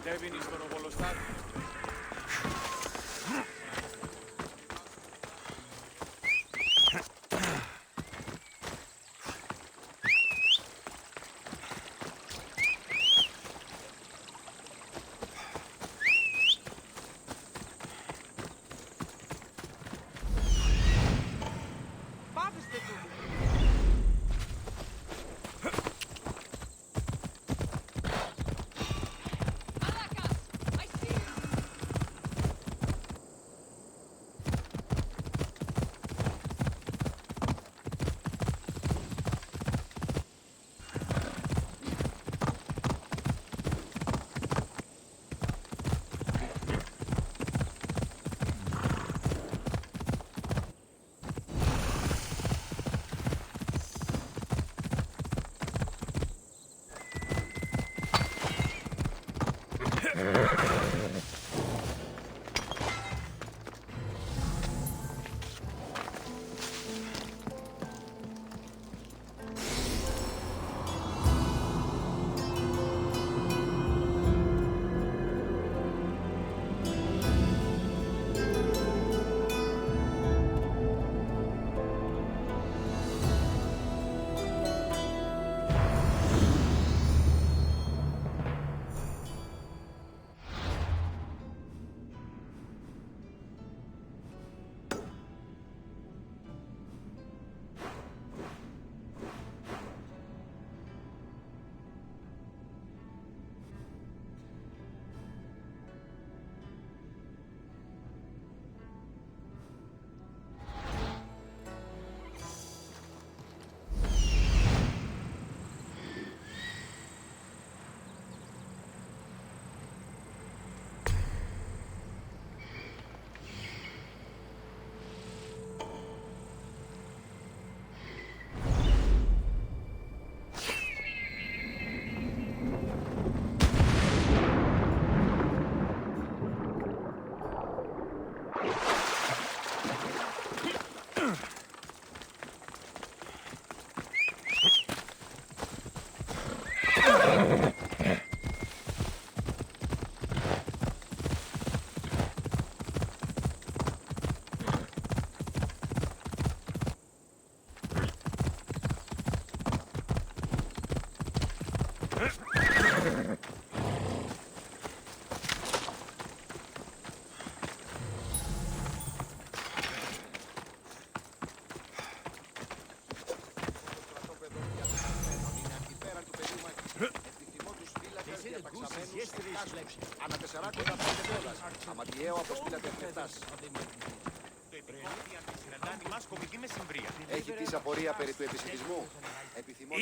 κατέβηνε στον οβολοστάτη.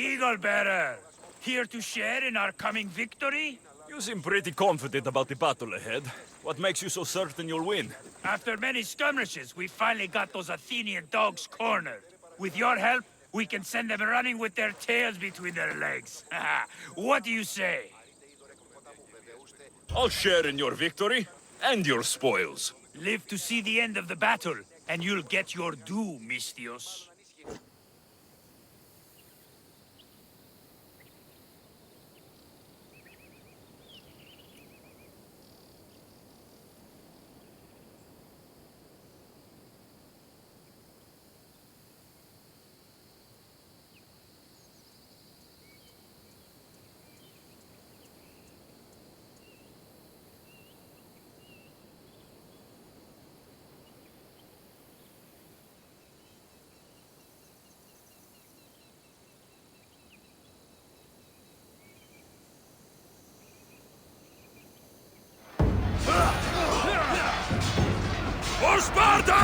Eagle bearer, here to share in our coming victory? You seem pretty confident about the battle ahead. What makes you so certain you'll win? After many skirmishes, we finally got those Athenian dogs cornered. With your help, we can send them running with their tails between their legs. What do you say? I'll share in your victory and your spoils. Live to see the end of the battle, and you'll get your due, Medios. For Sparta!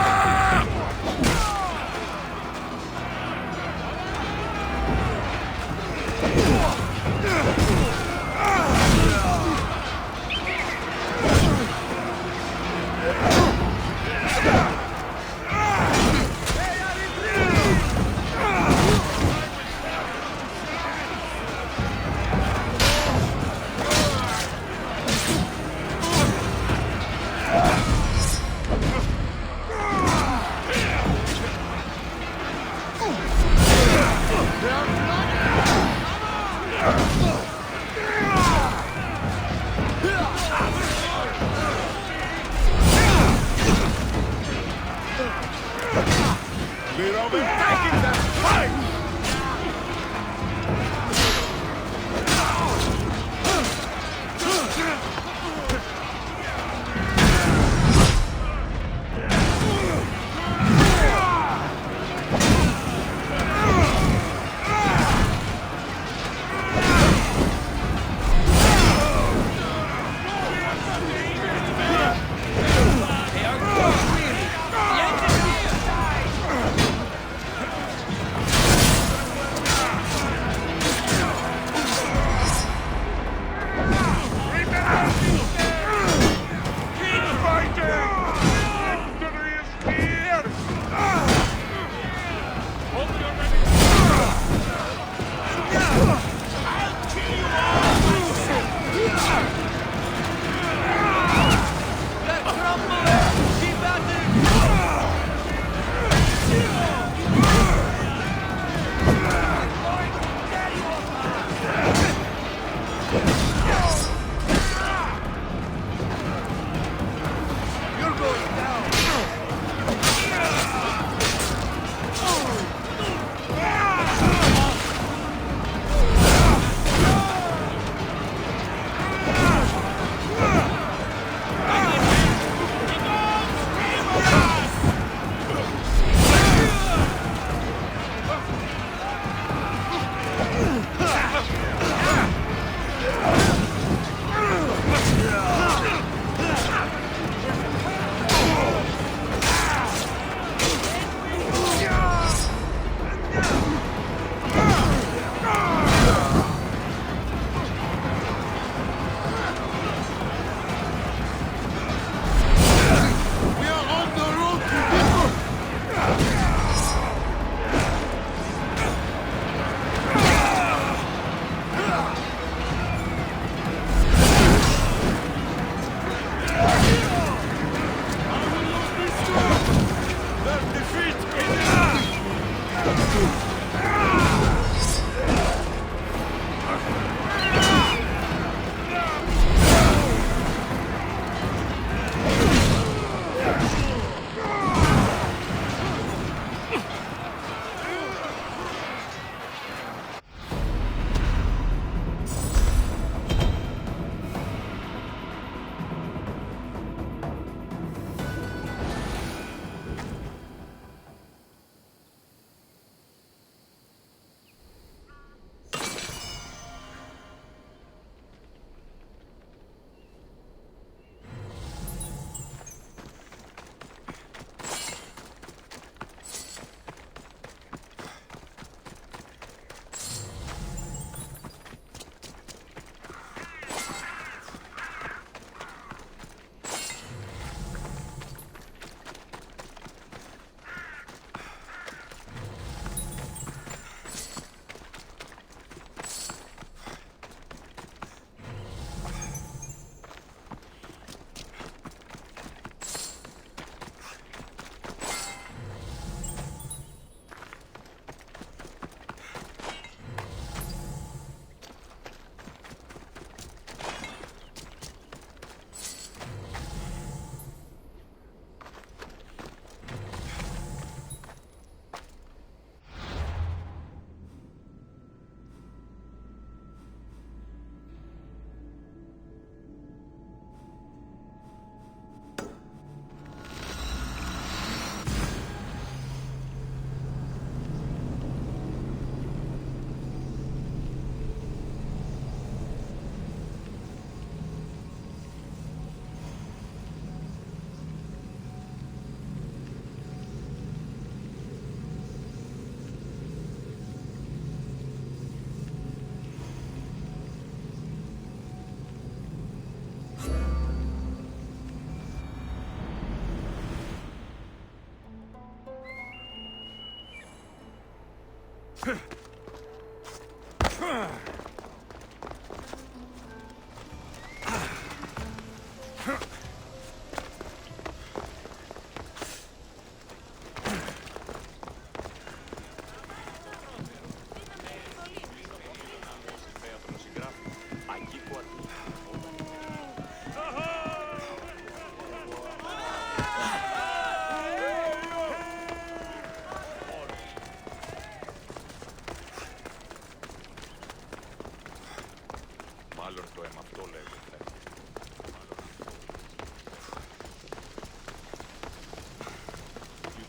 You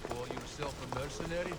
call yourself a mercenary?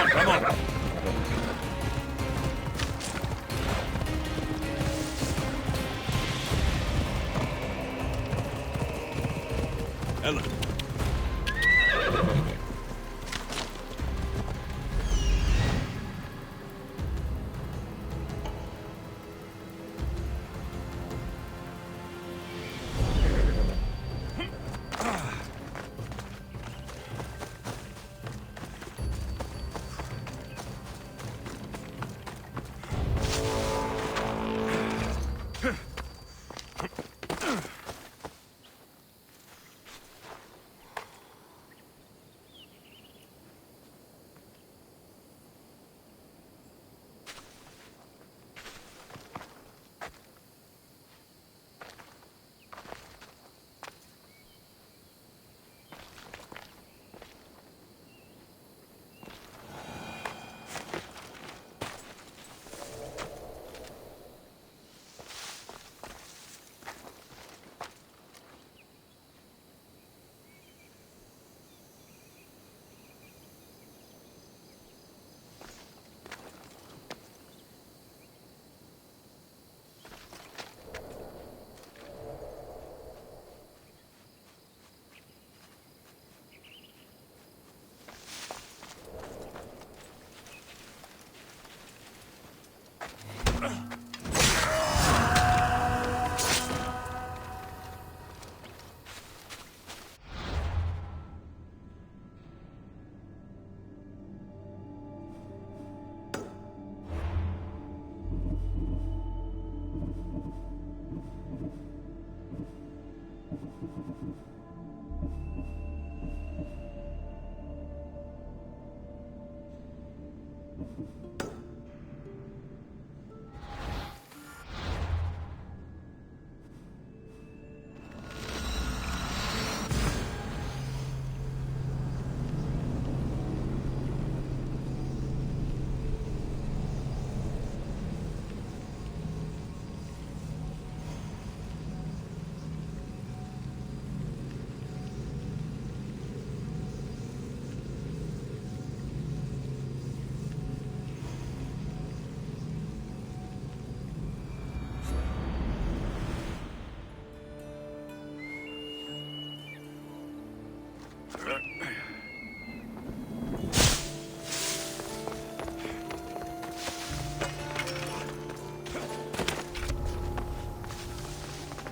Come on. Ellen.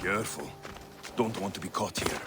Careful. Don't want to be caught here.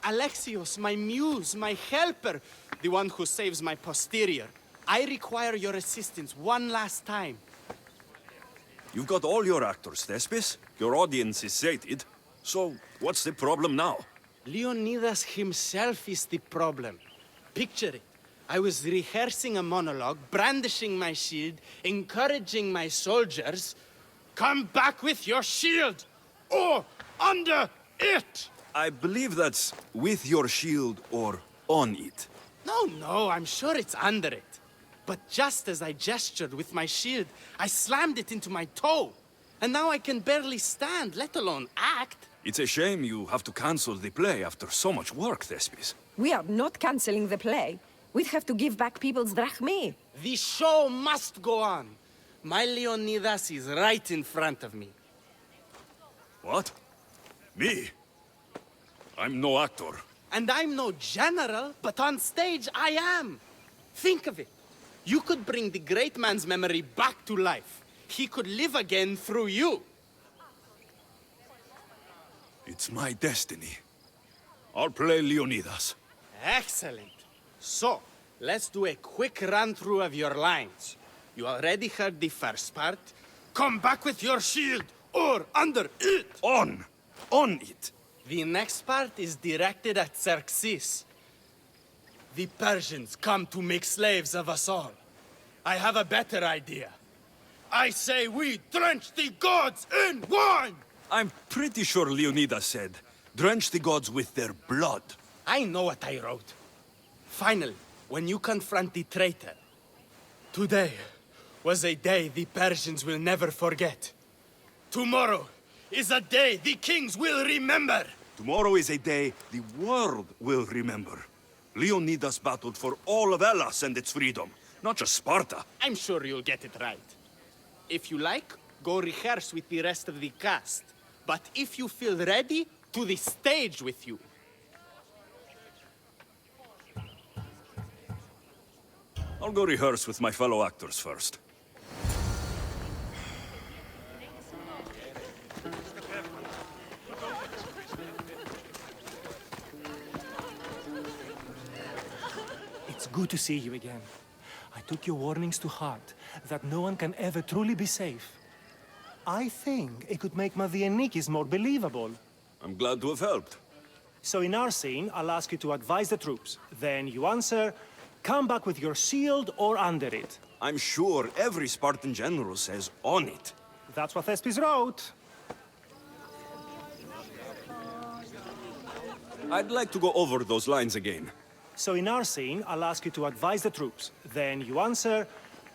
Alexios, my muse, my helper, the one who saves my posterior. I require your assistance one last time. You've got all your actors, Thespis. Your audience is sated. So, what's the problem now? Leonidas himself is the problem. Picture it. I was rehearsing a monologue, brandishing my shield, encouraging my soldiers. Come back with your shield! Or under it! I believe that's with your shield or on it. No, I'm sure it's under it. But just as I gestured with my shield, I slammed it into my toe. And now I can barely stand, let alone act. It's a shame you have to cancel the play after so much work, Thespis. We are not canceling the play. We'd have to give back people's drachmae. The show must go on. My Leonidas is right in front of me. What? Me? I'm no actor. And I'm no general, but on stage I am. Think of it. You could bring the great man's memory back to life. He could live again through you. It's my destiny. I'll play Leonidas. Excellent. So, let's do a quick run-through of your lines. You already heard the first part. Come back with your shield, or under it! On it! The next part is directed at Xerxes. The Persians come to make slaves of us all. I have a better idea. I say we drench the gods in wine! I'm pretty sure Leonidas said, drench the gods with their blood. I know what I wrote. Finally, when you confront the traitor, today was a day the Persians will never forget. Tomorrow is a day the kings will remember. Tomorrow is a day the world will remember. Leonidas battled for all of Elis and its freedom, not just Sparta. I'm sure you'll get it right. If you like, go rehearse with the rest of the cast. But if you feel ready, to the stage with you. I'll go rehearse with my fellow actors first. It's good to see you again. I took your warnings to heart, that no one can ever truly be safe. I think it could make Madianikis more believable. I'm glad to have helped. So in our scene, I'll ask you to advise the troops. Then you answer, come back with your shield or under it. I'm sure every Spartan general says on it. That's what Thespis wrote. I'd like to go over those lines again. So in our scene, I'll ask you to advise the troops. Then you answer,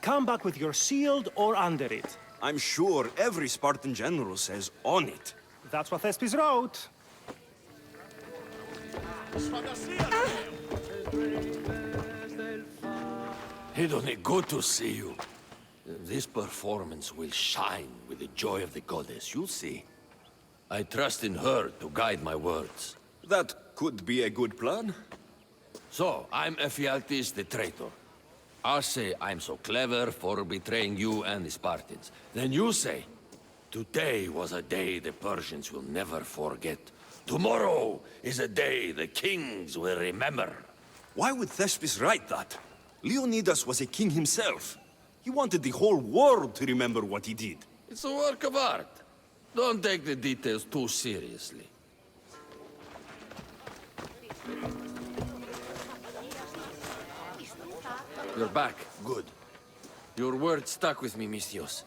come back with your shield or under it. I'm sure every Spartan general says on it. That's what Thespis wrote. Hedone, good to see you. This performance will shine with the joy of the goddess, you'll see. I trust in her to guide my words. That could be a good plan. So, I'm Ephialtes the traitor. I say I'm so clever for betraying you and the Spartans. Then you say, today was a day the Persians will never forget. Tomorrow is a day the kings will remember. Why would Thespis write that? Leonidas was a king himself. He wanted the whole world to remember what he did. It's a work of art. Don't take the details too seriously. You're back. Good. Your word stuck with me, Medios.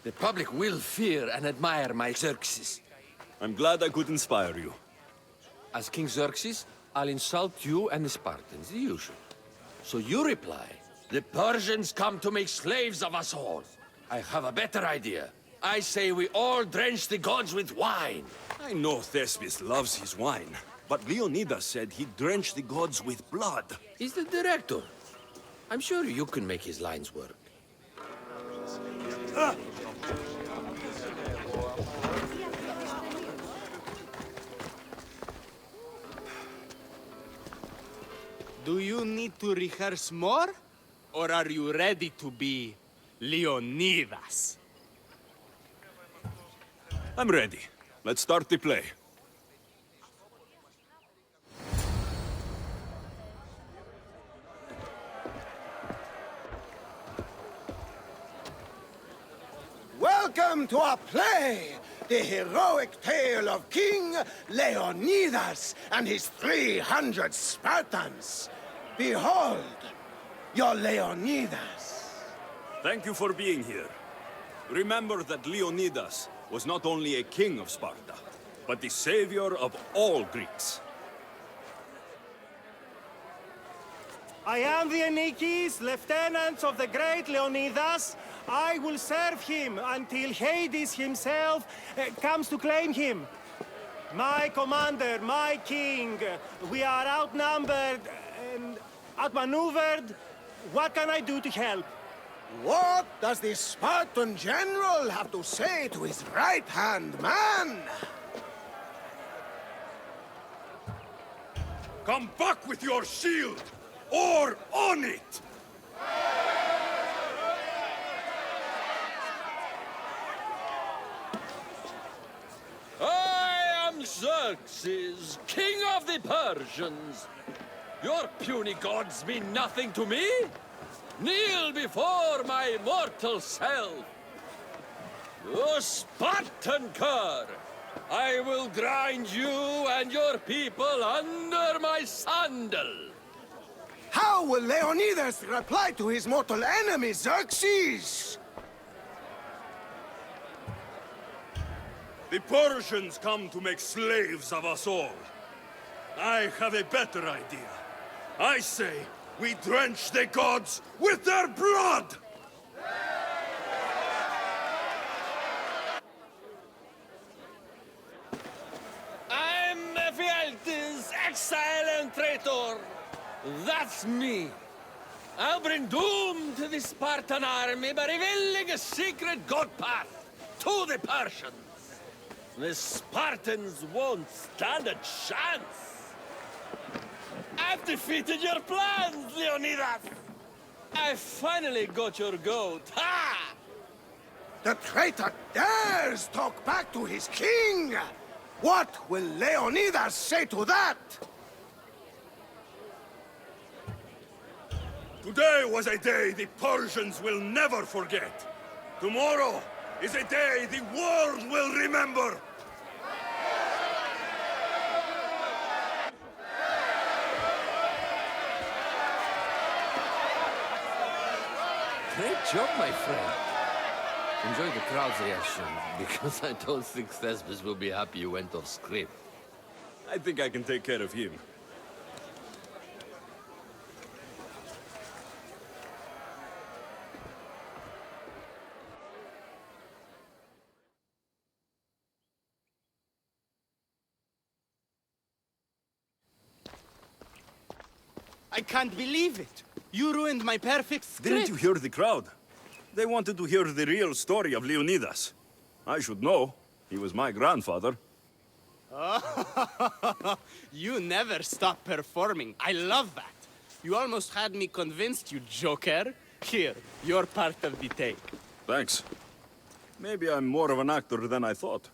The public will fear and admire my Xerxes. I'm glad I could inspire you. As King Xerxes, I'll insult you and the Spartans, the usual. So you reply, the Persians come to make slaves of us all. I have a better idea. I say we all drench the gods with wine. I know Thespius loves his wine, but Leonidas said he'd drench the gods with blood. He's the director. I'm sure you can make his lines work. Do you need to rehearse more? Or are you ready to be Leonidas? I'm ready. Let's start the play. Welcome to our play, the heroic tale of King Leonidas and his 300 Spartans. Behold, your Leonidas. Thank you for being here. Remember that Leonidas was not only a king of Sparta, but the savior of all Greeks. I am the Enikis, lieutenant of the great Leonidas. I will serve him until Hades himself comes to claim him. My commander, my king, we are outnumbered and outmaneuvered. What can I do to help? What does the Spartan general have to say to his right-hand man? Come back with your shield, or on it! I am Xerxes, king of the Persians. Your puny gods mean nothing to me. Kneel before my mortal self. O Spartan cur, I will grind you and your people under my sandal. How will Leonidas reply to his mortal enemy, Xerxes? The Persians come to make slaves of us all. I have a better idea. I say we drench the gods with their blood! I'm Ephialtes, exile and traitor. That's me. I'll bring doom to the Spartan army by revealing a secret god path to the Persians. The Spartans won't stand a chance. I've defeated your plans, Leonidas! I finally got your goat. Ha! The traitor dares talk back to his king! What will Leonidas say to that? Today was a day the Persians will never forget. Tomorrow is a day the world will remember. Great job, my friend. Enjoy the crowd's reaction, because I don't think Thespius will be happy you went off script. I think I can take care of him. I can't believe it. You ruined my perfect script. Didn't you hear the crowd? They wanted to hear the real story of Leonidas. I should know. He was my grandfather. You never stop performing. I love that. You almost had me convinced, you joker. Here, you're part of the take. Thanks. Maybe I'm more of an actor than I thought.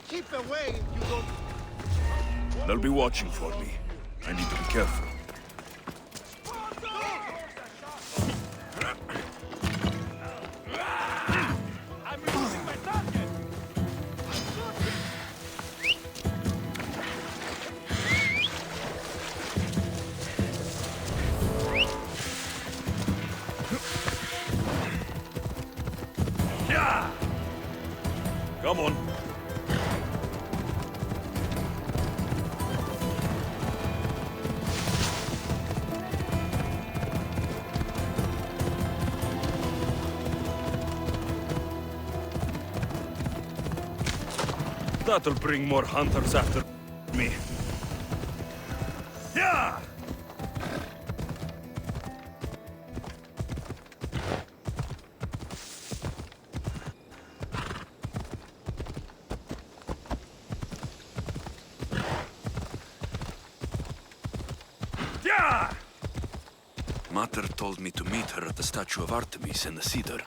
Keep away if you don't... They'll be watching for me. I need to be careful. I'm losing my target! Come on. That'll bring more hunters after me. Yeah! Yeah! Mater told me to meet her at the statue of Artemis in the cedar.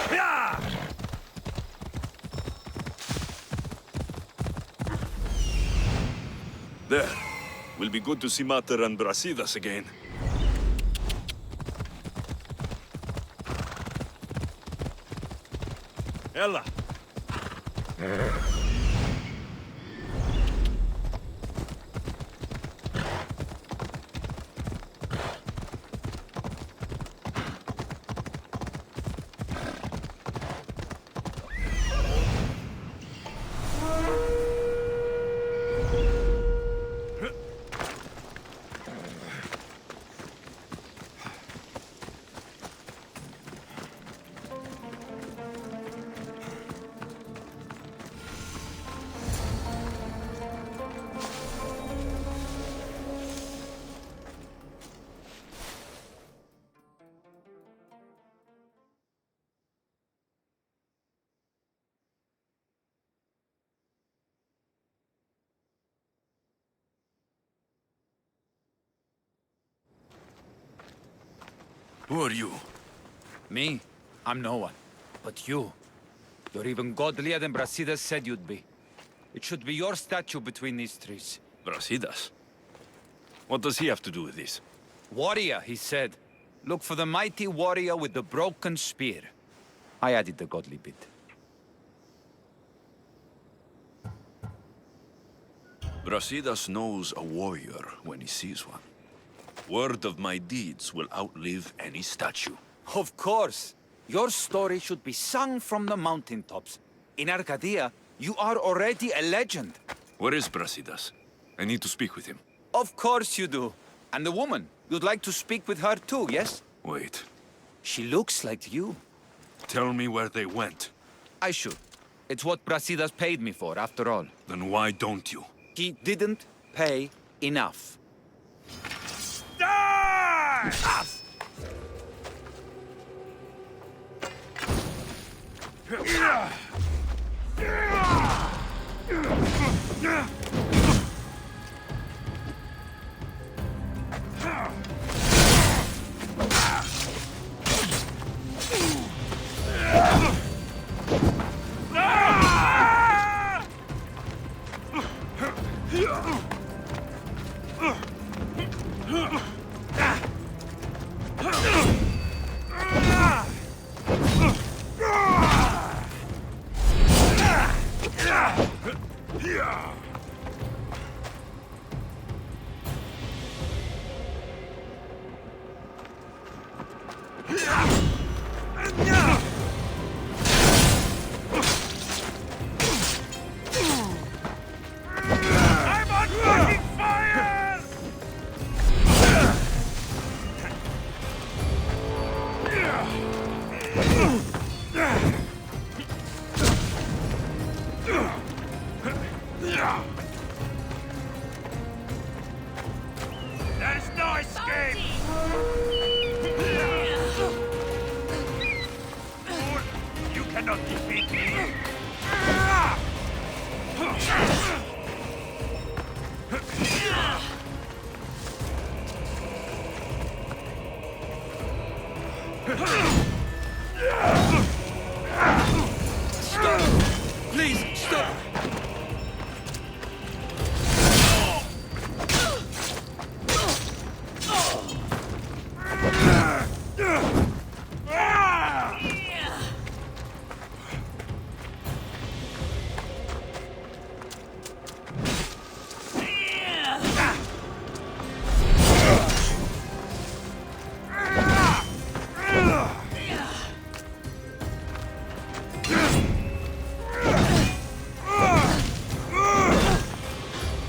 Yeah! There. Will be good to see Mater and Brasidas again. Ella! Who are you? Me? I'm no one. But you. You're even godlier than Brasidas said you'd be. It should be your statue between these trees. Brasidas? What does he have to do with this? Warrior, he said. Look for the mighty warrior with the broken spear. I added the godly bit. Brasidas knows a warrior when he sees one. Word of my deeds will outlive any statue. Of course. Your story should be sung from the mountaintops. In Arcadia, you are already a legend. Where is Brasidas? I need to speak with him. Of course you do. And the woman, you'd like to speak with her too, yes? Wait. She looks like you. Tell me where they went. I should. It's what Brasidas paid me for, after all. Then why don't you? He didn't pay enough. Die! I'm on fucking fire! There's no escape! You cannot defeat me! Please, stop!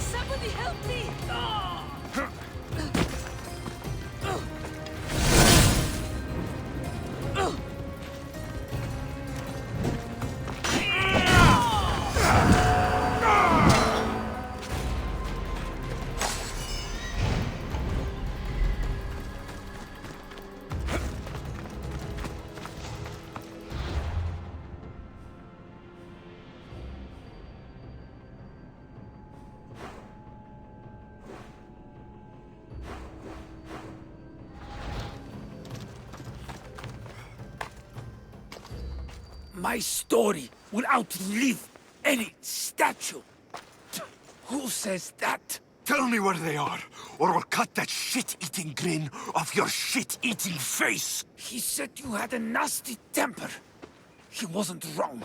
Somebody help me! My story will outlive any statue. Who says that? Tell me where they are, or I'll cut that shit-eating grin off your shit-eating face! He said you had a nasty temper. He wasn't wrong.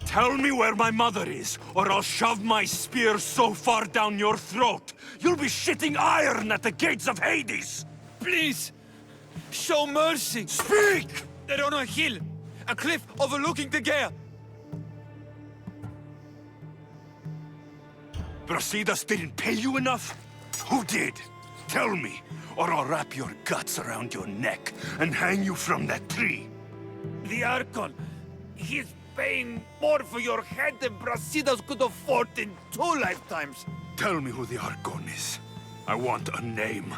Tell me where my mother is, or I'll shove my spear so far down your throat, you'll be shitting iron at the gates of Hades! Please! Show mercy! Speak! They're on a hill! A cliff overlooking the gale! Brasidas didn't pay you enough? Who did? Tell me, or I'll wrap your guts around your neck and hang you from that tree. The Archon. He's paying more for your head than Brasidas could afford in 2 lifetimes. Tell me who the Archon is. I want a name.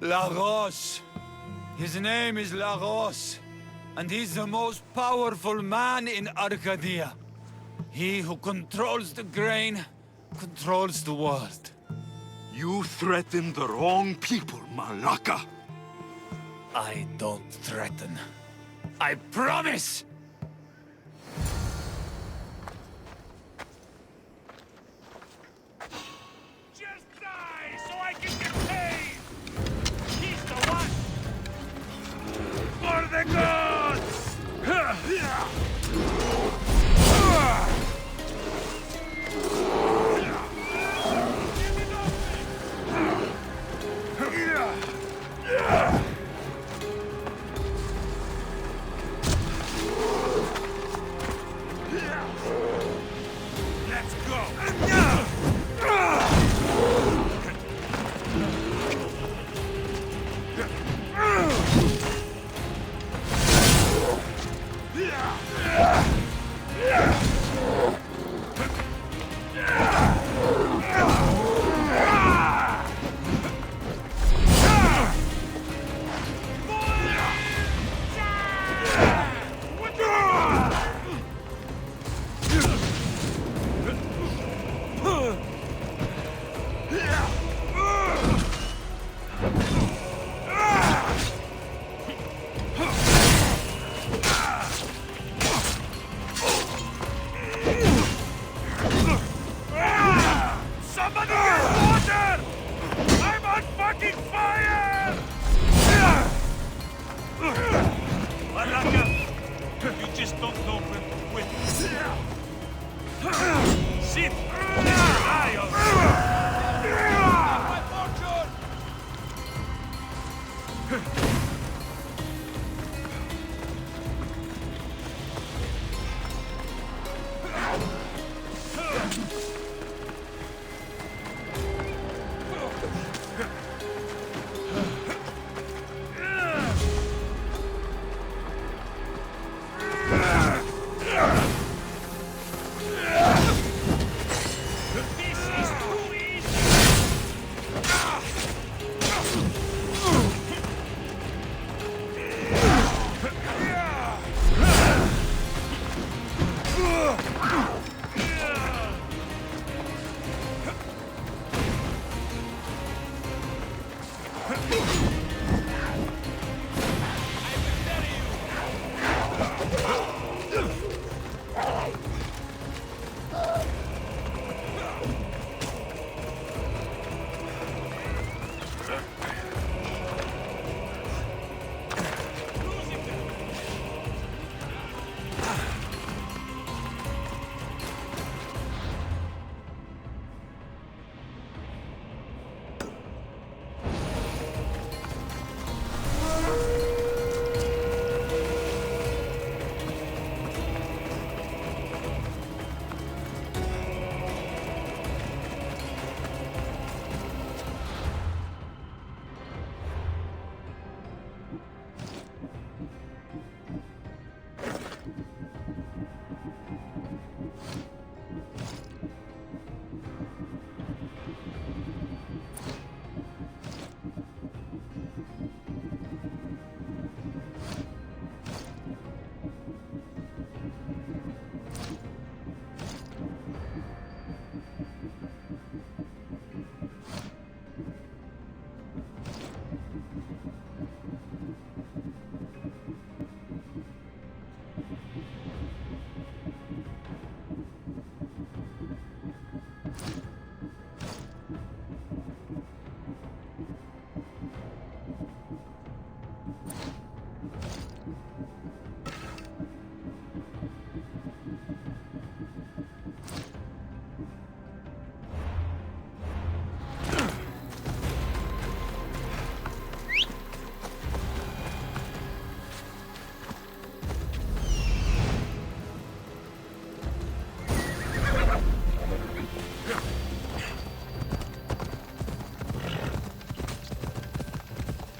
Lagos. His name is Lagos, and he's the most powerful man in Arcadia. He who controls the grain, controls the world. You threatened the wrong people, Malaka. I don't threaten. I promise! Just die so I can get paid! He's the one! For the gods! Let's go!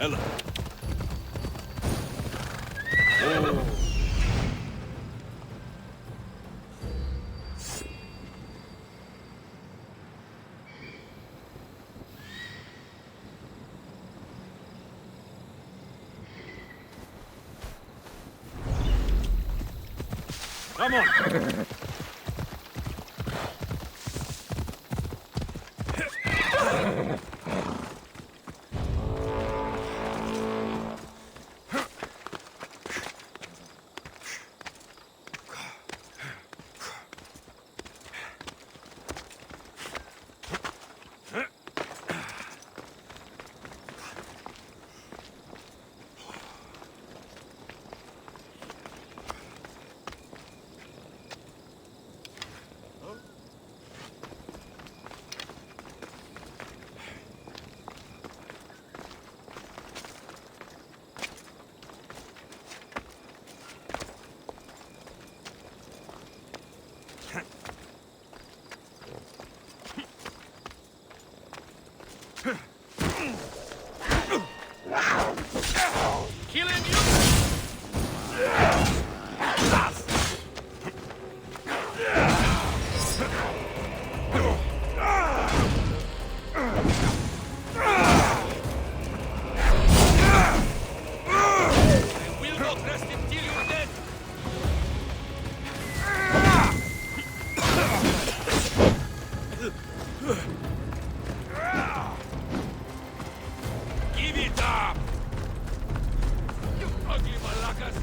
Ella. Come on! Killing you! I will not rest until you're dead! Give it up! You ugly malacas!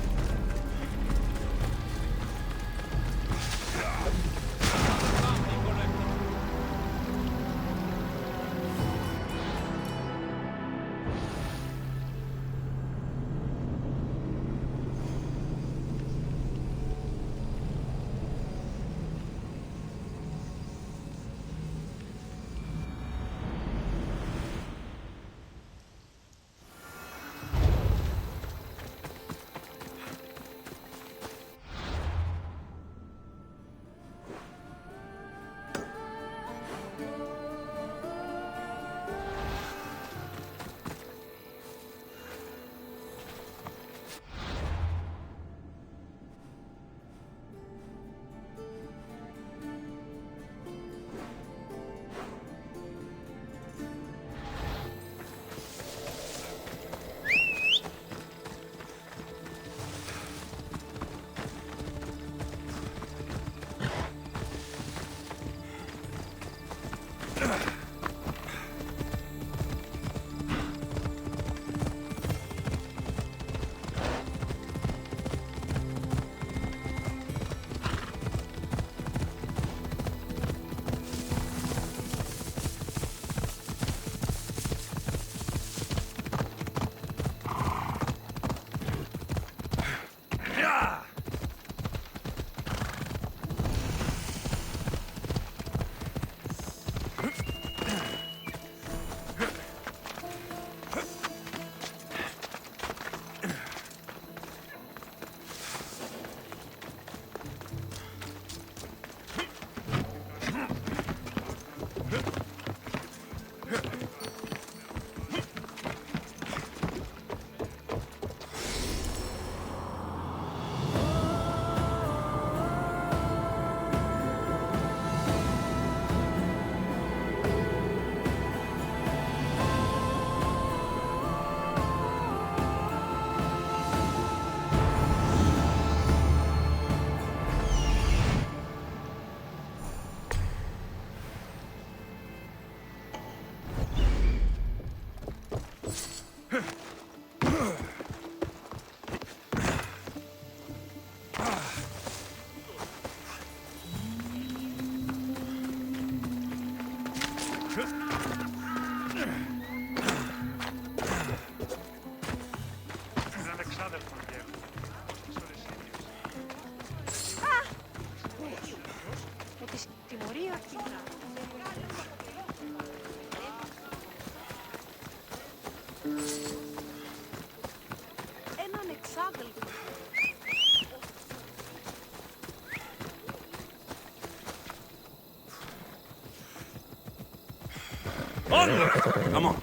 Onward! Come on.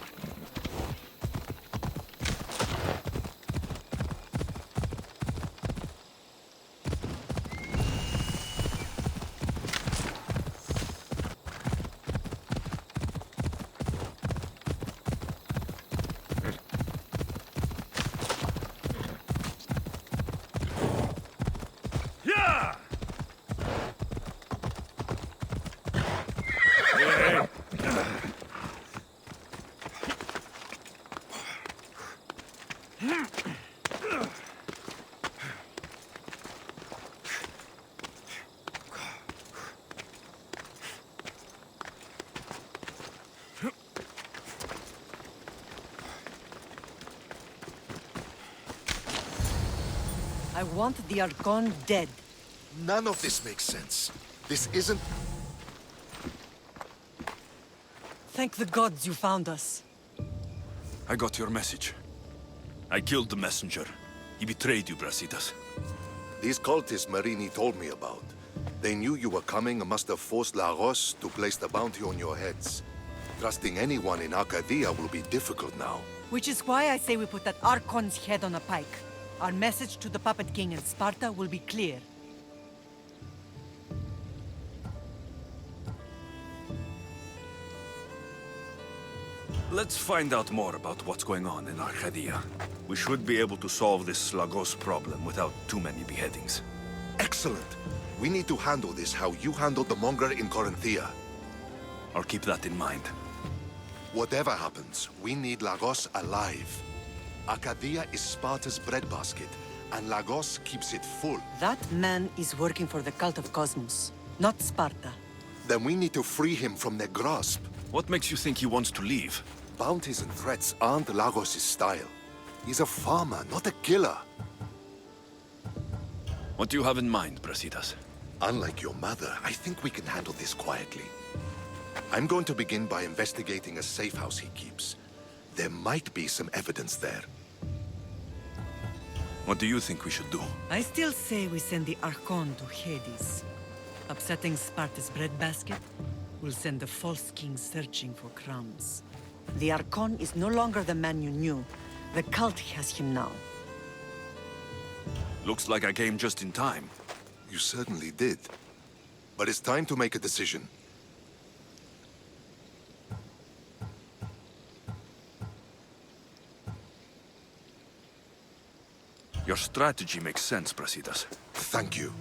I want the Archon dead. None of this makes sense. This isn't... Thank the gods you found us. I got your message. I killed the messenger. He betrayed you, Brasidas. These cultists Marini told me about. They knew you were coming and must have forced Lagos to place the bounty on your heads. Trusting anyone in Arcadia will be difficult now. Which is why I say we put that Archon's head on a pike. Our message to the Puppet King and Sparta will be clear. Let's find out more about what's going on in Arcadia. We should be able to solve this Lagos problem without too many beheadings. Excellent. We need to handle this how you handled the monger in Corinthia. I'll keep that in mind. Whatever happens, we need Lagos alive. Arcadia is Sparta's breadbasket, and Lagos keeps it full. That man is working for the cult of Cosmos, not Sparta. Then we need to free him from their grasp. What makes you think he wants to leave? Bounties and threats aren't Lagos' style. He's a farmer, not a killer. What do you have in mind, Brasidas? Unlike your mother, I think we can handle this quietly. I'm going to begin by investigating a safe house he keeps. There might be some evidence there. What do you think we should do? I still say we send the Archon to Hades. Upsetting Sparta's breadbasket will send the false king searching for crumbs. The Archon is no longer the man you knew. The cult has him now. Looks like I came just in time. You certainly did. But it's time to make a decision. Your strategy makes sense, Brasidas. Thank you.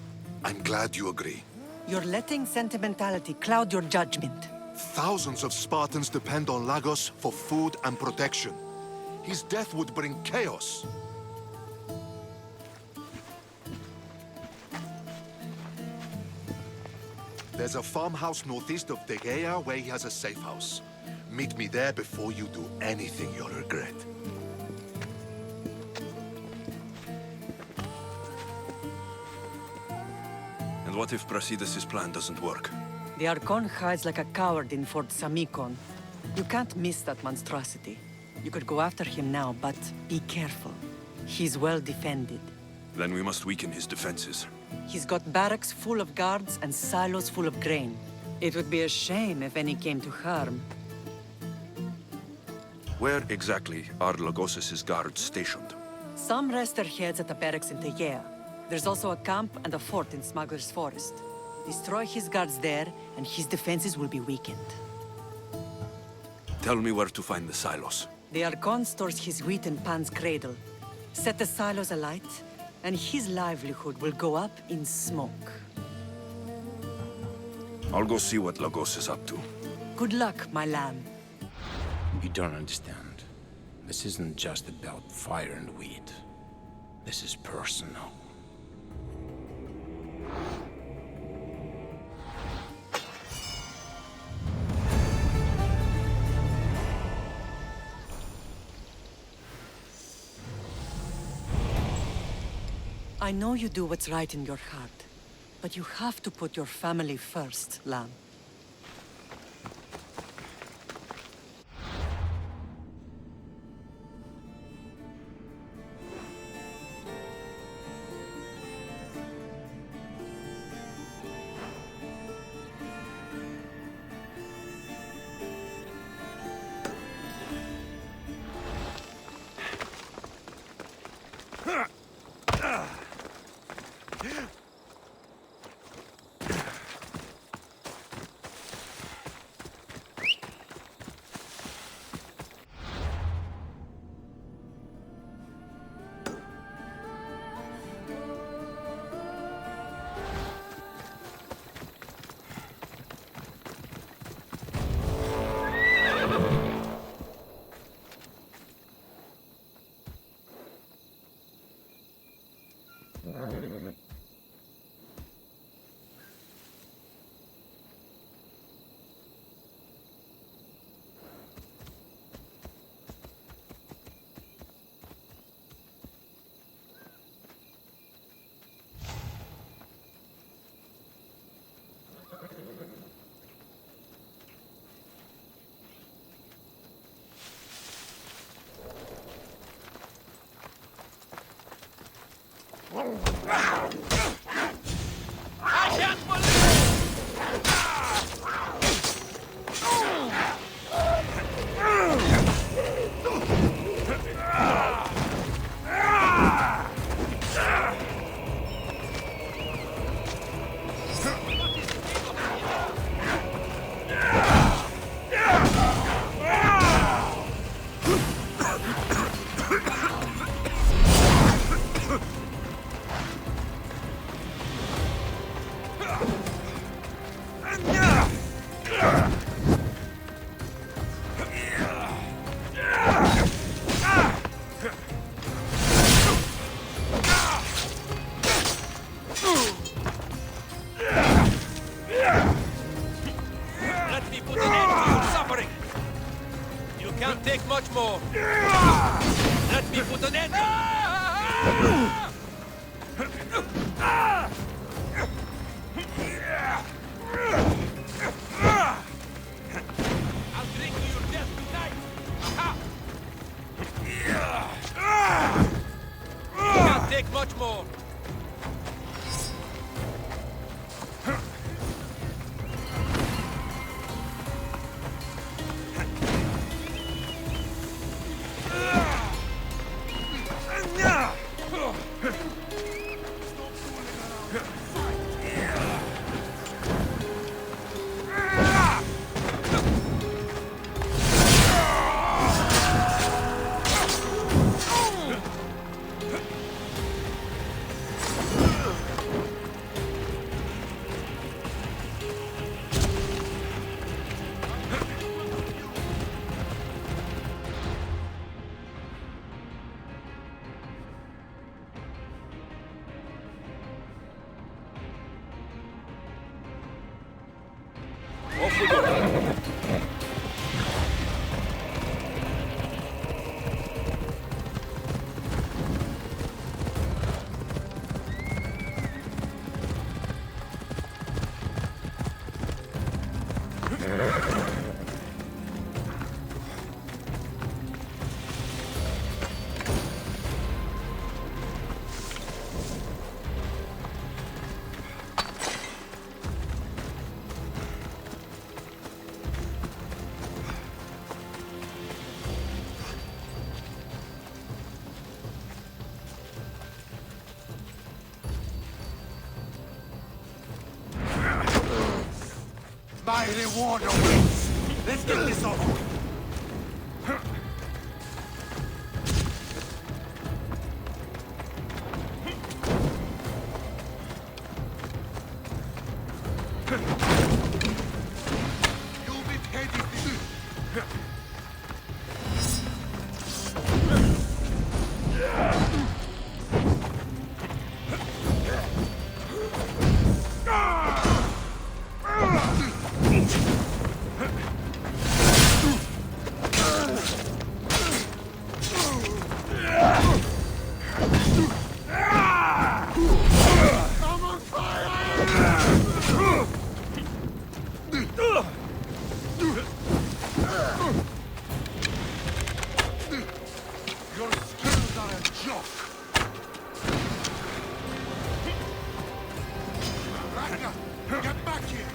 I'm glad you agree. You're letting sentimentality cloud your judgment. Thousands of Spartans depend on Lagos for food and protection. His death would bring chaos. There's a farmhouse northeast of Tegea where he has a safe house. Meet me there before you do anything you'll regret. And what if Brasidas' plan doesn't work? The Archon hides like a coward in Fort Samikon. You can't miss that monstrosity. You could go after him now, but be careful. He's well defended. Then we must weaken his defenses. He's got barracks full of guards and silos full of grain. It would be a shame if any came to harm. Where exactly are Lagos' guards stationed? Some rest their heads at the barracks in Tegea. There's also a camp and a fort in Smuggler's Forest. Destroy his guards there, and his defenses will be weakened. Tell me where to find the silos. The Archon stores his wheat in Pan's cradle. Set the silos alight, and his livelihood will go up in smoke. I'll go see what Lagos is up to. Good luck, my lamb. You don't understand. This isn't just about fire and wheat. This is personal. I know you do what's right in your heart, but you have to put your family first, lamb. me put an end to your suffering! You can't take much more! Let me put an end to... I'll drink to your death tonight! Aha! You can't take much more! Off we go. My reward awaits. Let's get this over with. You'll be paid if you do. Your skills are a joke. Ragnar, get back here.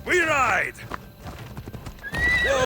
We ride!